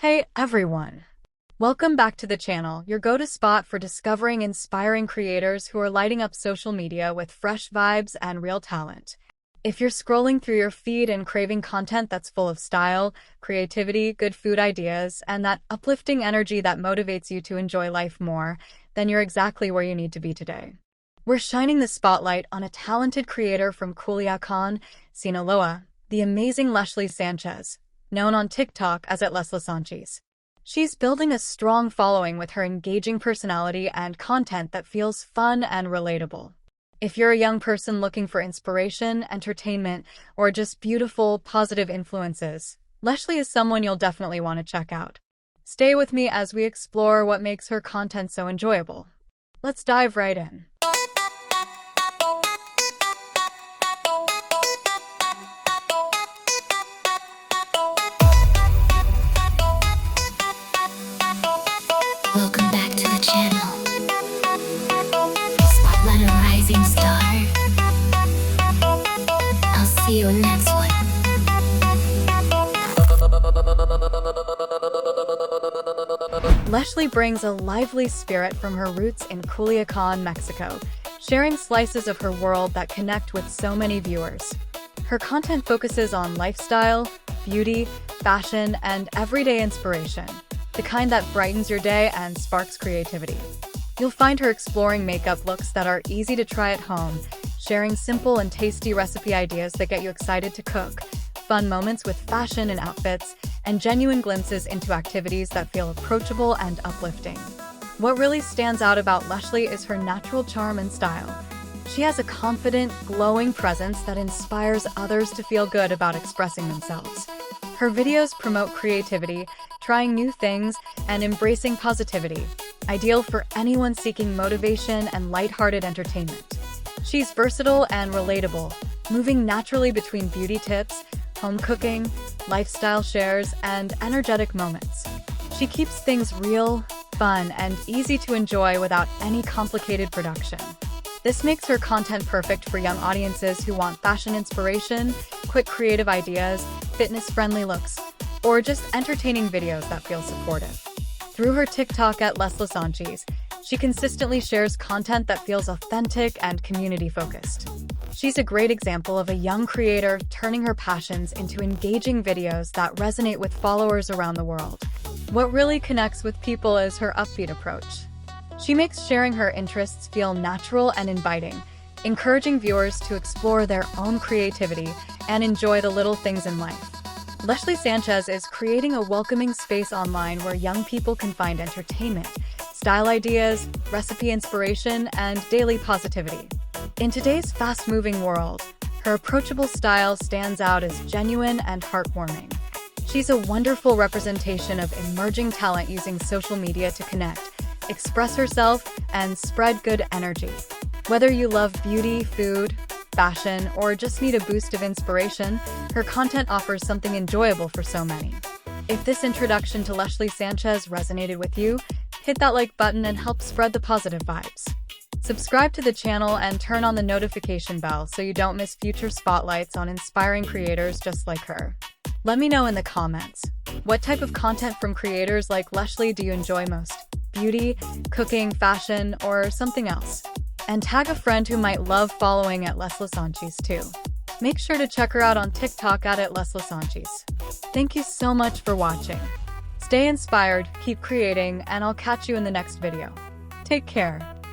Hey everyone! Welcome back to the channel, your go-to spot for discovering inspiring creators who are lighting up social media with fresh vibes and real talent. If you're scrolling through your feed and craving content that's full of style, creativity, good food ideas, and that uplifting energy that motivates you to enjoy life more, then you're exactly where you need to be today. We're shining the spotlight on a talented creator from Culiacan, Sinaloa, the amazing Leshlie Sanchez, known on TikTok as Leshlie Sanchez. She's building a strong following with her engaging personality and content that feels fun and relatable. If you're a young person looking for inspiration, entertainment, or just beautiful, positive influences, Leshlie is someone you'll definitely want to check out. Stay with me as we explore what makes her content so enjoyable. Let's dive right in. Welcome back to the channel. Spotlight a rising star. I'll see you in the next one. Leshlie brings a lively spirit from her roots in Culiacan, Mexico, sharing slices of her world that connect with so many viewers. Her content focuses on lifestyle, beauty, fashion, and everyday inspiration, the kind that brightens your day and sparks creativity. You'll find her exploring makeup looks that are easy to try at home, sharing simple and tasty recipe ideas that get you excited to cook, fun moments with fashion and outfits, and genuine glimpses into activities that feel approachable and uplifting. What really stands out about Leshlie is her natural charm and style. She has a confident, glowing presence that inspires others to feel good about expressing themselves. Her videos promote creativity, trying new things, and embracing positivity, ideal for anyone seeking motivation and lighthearted entertainment. She's versatile and relatable, moving naturally between beauty tips, home cooking, lifestyle shares, and energetic moments. She keeps things real, fun, and easy to enjoy without any complicated production. This makes her content perfect for young audiences who want fashion inspiration, quick creative ideas, fitness-friendly looks, or just entertaining videos that feel supportive. Through her TikTok at Leshlie Sanchez, she consistently shares content that feels authentic and community-focused. She's a great example of a young creator turning her passions into engaging videos that resonate with followers around the world. What really connects with people is her upbeat approach. She makes sharing her interests feel natural and inviting, encouraging viewers to explore their own creativity and enjoy the little things in life. Leshlie Sanchez is creating a welcoming space online where young people can find entertainment, style ideas, recipe inspiration, and daily positivity. In today's fast-moving world, her approachable style stands out as genuine and heartwarming. She's a wonderful representation of emerging talent using social media to connect, express herself, and spread good energy. Whether you love beauty, food, fashion, or just need a boost of inspiration, her content offers something enjoyable for so many. If this introduction to Leshlie Sanchez resonated with you, hit that like button and help spread the positive vibes. Subscribe to the channel and turn on the notification bell so you don't miss future spotlights on inspiring creators just like her. Let me know in the comments, what type of content from creators like Leshlie do you enjoy most? Beauty, cooking, fashion, or something else? And tag a friend who might love following at Leshlie Sanchez too. Make sure to check her out on TikTok at Leshlie Sanchez. Thank you so much for watching. Stay inspired, keep creating, and I'll catch you in the next video. Take care.